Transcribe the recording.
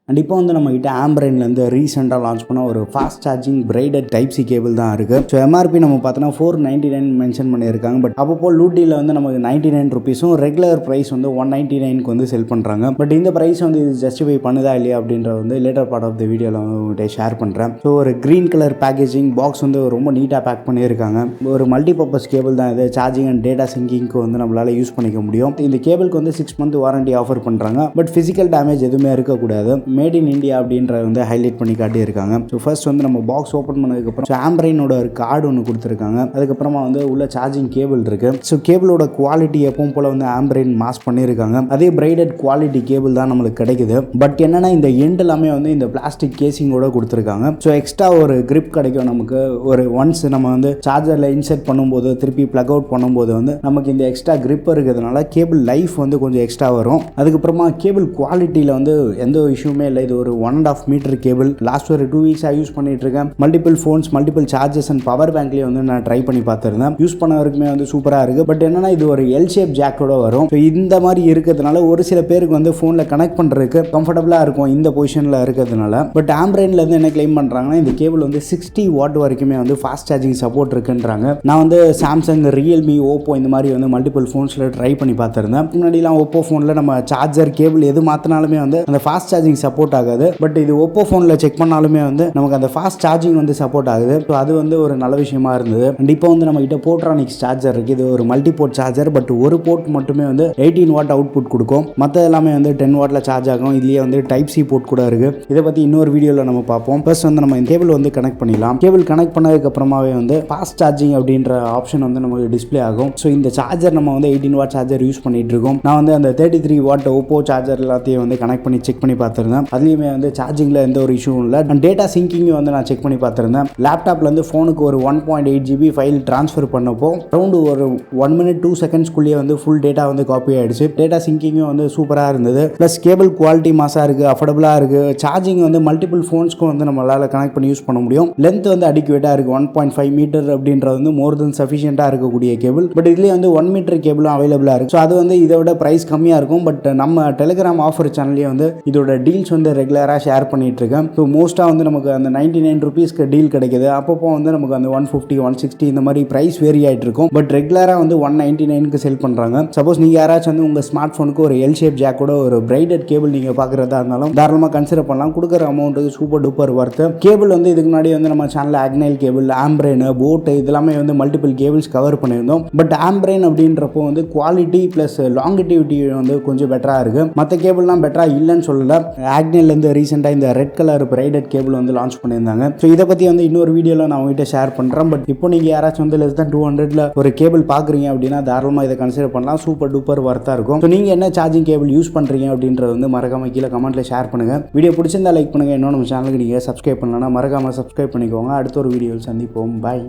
And இப்போ வந்து நம்மகிட்ட ஆம்பரைன்லேருந்து ரீசெண்டாக லான்ச் பண்ண ஒரு fast charging braided type C cable தான் இருக்குது. ஸோ எம்ஆர்பி நம்ம பார்த்தோன்னா 499 மென்ஷன் பண்ணியிருக்காங்க. பட் அப்போ லூட்டியில் வந்து நமக்கு 99 ருபீஸும் ரெகுலர் ப்ரைஸ் வந்து 199க்கு வந்து செல் பண்ணுறாங்க. பட் இந்த ப்ரைஸ் வந்து இது ஜஸ்டிஃபை பண்ணுதா இல்லையா அப்படின்ற வந்து லேட்டர் பார்ட் ஆஃப் த வீடியோவில் உங்கள்கிட்ட ஷேர் பண்ணுறேன். ஸோ ஒரு க்ரீன் கலர் பேக்கேஜிங் பாக்ஸ் வந்து ரொம்ப நீட்டாக பேக் பண்ணியிருக்காங்க. ஒரு மல்டிபர்பஸ் கேபிள் தான் இது. சார்ஜிங் அண்ட் டேட்டா சிங்கிங்க்கு வந்து நம்மளால் யூஸ் பண்ணிக்க முடியும். இந்த கேபிளுக்கு வந்து 6 month வாரண்டி ஆஃபர் பண்ணுறாங்க. பட் ஃபிசிக்கல் டேமேஜ் எதுவுமே இருக்கக்கூடாது. மேட் இன் இந்தியா அப்படின்ற வந்து ஹைலைட் பண்ணி காட்டியிருக்காங்க. ஸோ ஃபர்ஸ்ட் வந்து நம்ம பாக்ஸ் ஓப்பன் பண்ணதுக்கப்புறம் ஆம்பரைனோட ஒரு கார்டு ஒன்று கொடுத்துருக்காங்க. அதுக்கப்புறமா வந்து உள்ள சார்ஜிங் கேபிள் இருக்கு. ஸோ கேபிளோட குவாலிட்டி எப்பவும் போல வந்து ஆம்பரைன் மாஸ் பண்ணியிருக்காங்க. அதே பிரைடட் குவாலிட்டி கேபிள் தான் நம்மளுக்கு கிடைக்குது. பட் என்னன்னா இந்த எண்ட் எல்லாமே வந்து இந்த பிளாஸ்டிக் கேசிங்கோட கொடுத்துருக்காங்க. ஸோ எக்ஸ்ட்ரா ஒரு கிரிப் கிடைக்கும் நமக்கு. ஒரு ஒன்ஸ் நம்ம வந்து சார்ஜரில் இன்செர்ட் பண்ணும்போது திருப்பி பிளக் அவுட் பண்ணும்போது வந்து நமக்கு இந்த எக்ஸ்ட்ரா கிரிப் இருக்கிறதுனால கேபிள் லைஃப் வந்து கொஞ்சம் எக்ஸ்ட்ரா வரும். அதுக்கப்புறமா கேபிள் குவாலிட்டியில் வந்து எந்த விஷயமே இல்லை. இது ஒரு 1.5 மீட்டர் கேபிள். லாஸ்ட் ஒரு 2 வீக்ஸாக யூஸ் பண்ணிட்டு இருக்கேன். Multiple phones, multiple chargers and power பேங்க்லேயே வந்து நான் ட்ரை பண்ணி பார்த்துருந்தேன். யூஸ் பண்ண வரைக்குமே வந்து சூப்பராக இருக்குது. பட் என்னன்னா இது ஒரு எல் ஷேப் ஜாக்கோட வரும். ஸோ இந்த மாதிரி இருக்கிறதுனால ஒரு சில பேருக்கு வந்து ஃபோனில் கனெக்ட் பண்ணுறதுக்கு கம்ஃபர்டபுளாக இருக்கும் இந்த பொசிஷனில் இருக்கிறதுனால. பட் ஆம்பரைன்ல இருந்து என்ன கிளைம் பண்ணுறாங்கன்னா இந்த கேபிள் வந்து 60 வாட் வரைக்குமே வந்து ஃபாஸ்ட் சார்ஜிங் சப்போர்ட் இருக்குன்றாங்க. நான் வந்து சாம்சங், ரியல்மி, ஓப்போ இந்த மாதிரி வந்து மல்டிபிள் ஃபோன்ஸில் ட்ரை பண்ணி பார்த்துருந்தேன். முன்னாடிலாம் ஓப்போ ஃபோனில் நம்ம சார்ஜர் கேபிள் எது மாற்றினாலுமே வந்து அந்த ஃபாஸ்ட் சார்ஜிங் சப்போர்ட் ஆகாது. பட் இது ஓப்போ ஃபோனில் செக் பண்ணாலுமே வந்து நமக்கு அந்த ஃபாஸ்ட் சார்ஜிங் வந்து சப்போர்ட் ஆகுது. ஸோ அது வந்து ஒரு நல்ல விஷயமா இருந்தது. அண்ட் இப்போ வந்து நம்ம கிட்ட போட்ரானிக்ஸ் சார்ஜர் இருக்குது. இது ஒரு மல்டி போர்ட் சார்ஜர். பட் ஒரு போர்ட் மட்டுமே வந்து 18 வாட் அவுட்புட் கொடுக்கும். மற்ற எல்லாமே வந்து 10 வாட்ல சார்ஜ் ஆகும். இதுலேயே வந்து டைப் சி போர்ட் கூட இருக்கு. இதை பற்றி இன்னொரு வீடியோவில் நம்ம பார்ப்போம். ப்ளஸ் வந்து நம்ம இந்த கேபிள் வந்து கனெக்ட் பண்ணிடலாம். கேபிள் கனெக்ட் பண்ணதுக்கு அப்புறமாவே வந்து ஃபாஸ்ட் சார்ஜிங் அப்படின்ற ஆப்ஷன் வந்து நமக்கு டிஸ்பிளே ஆகும். ஸோ இந்த சார்ஜர் நம்ம வந்து 18 வாட் சார்ஜர் யூஸ் பண்ணிட்டு இருக்கோம். நான் வந்து அந்த 33 வாட் ஓப்போ சார்ஜர் எல்லாத்தையும் வந்து கனெக்ட் பண்ணி செக் பண்ணி பார்த்துருந்தேன். அதுலேயுமே வந்து சார்ஜிங்கில் எந்த ஒரு இஷ்யூ இல்லை. அண்ட் டேட்டா சிங்கிங்கும் வந்து நான் செக் பண்ணி பார்த்துருந்தேன். லேப்டாப்லேருந்து ஃபோனுக்கு ஒரு 1.8 GB ஃபைல் ட்ரான்ஸ்ஃபர் பண்ணப்போ அரௌண்ட் ஒரு 1 minute 2 secondsக்குள்ளேயே வந்து ஃபுல் டேட்டா வந்து காப்பி ஆகிடுச்சு. டேட்டா சிங்கிங்கும் வந்து சூப்பராக இருந்தது. ப்ளஸ் கேபிள் குவாலிட்டி மாசாக இருக்குது, அஃபோர்டபுளாக இருக்குது. சார்ஜிங் வந்து மல்டிபிள் ஃபோன்ஸ்க்கும் வந்து நம்மளால் கனெக்ட் பண்ணி யூஸ் பண்ண முடியும். லென்த் வந்து அடிக்குவேட்டாக இருக்குது. 1.5 மீட்டர் அப்படின்றது வந்து மோர் தென் சஃபிஷியண்டாக இருக்கக்கூடிய கேபிள். பட் இதுலேயே வந்து 1 மீட்டர் கேபிளும் அவைலபிளாக இருக்குது. ஸோ அது வந்து இதை விட ப்ரைஸ் கம்மியாக இருக்கும். பட் நம்ம டெலிகிராம் ஆஃபர் சேனல்லேயே வந்து இதோட டீல்ஸ் வந்து ரெகுலராக ஷேர் பண்ணிட்டு இருக்கேன். ஸோ மோஸ்ட்டாக வந்து நமக்கு அந்த 99 ருபீஸ்க்கு டீல் கிடைக்குது. அப்பப்போ வந்து நமக்கு அந்த 150, 160 இந்த மாதிரி ப்ரைஸ் வேரி ஆகிட்டு இருக்கும். பட் ரெகுலராக வந்து 199க்கு செல் பண்ணுறாங்க. சப்போஸ் நீங்கள் யாராச்சும் வந்து உங்கள் ஸ்மார்ட் ஃபோனுக்கு ஒரு எல் ஷேப் ஜாக்கோட ஒரு பிரைடட் கேபிள் நீங்கள் பார்க்குறதா இருந்தாலும் தாராளமாக கன்சிடர் பண்ணலாம். கொடுக்குற அமௌண்ட்டுக்கு சூப்பர் டூப்பர் ஒர்த்து. கேபிள் வந்து இதுக்கு முன்னாடி வந்து நம்ம சேனலில் ஆக்னைல் கேபிள், ஆம்ப்ரைன், போட் இதெல்லாமே வந்து மல்டிபிள் கேபிள்ஸ் கவர் பண்ணியிருந்தோம். பட் ஆம்ப்ரைன் அப்படின்றப்போ வந்து குவாலிட்டி ப்ளஸ் லாங்கிட்டிவிட்டி வந்து கொஞ்சம் பெட்டராக இருக்குது. மற்ற கேபிள்லாம் பெட்டராக இல்லைன்னு சொல்லலை. ஆக்னைலேருந்து ரீசெண்டாக இந்த ரெட் கலர் பிரைடட் கேபிள் வந்து லான்ச் பண்ணியிருந்தாங்க. ஸோ இதை பற்றி வந்து இன்னொரு வீடியோவில் நான் உங்ககிட்ட ஷேர் பண்ணுறேன். பட் இப்போ நீங்கள் யாராச்சும் வந்து less than 200ல் ஒரு கேபிள் பார்க்குறீங்க அப்படின்னா தாராளமாக இதை கன்சிடர் பண்ணலாம். சூப்பர் டூப்பர் ஒர்த்தாக இருக்கும். ஸோ நீங்கள் என்ன சார்ஜிங் கேபிள் யூஸ் பண்ணுறீங்க அப்படின்றது வந்து மறக்காம கீழே கமெண்ட்டில் ஷேர் பண்ணுங்கள். வீடியோ பிடிச்சிருந்தா லைக் பண்ணுங்கள். இன்னும் நம்ம சேனலுக்கு நீங்கள் சப்ஸ்கிரைப் பண்ணலன்னா மறக்காமல் சப்ஸ்கிரைப் பண்ணிக்கோங்க. அடுத்த ஒரு வீடியோவில் சந்திப்போம். பாய்.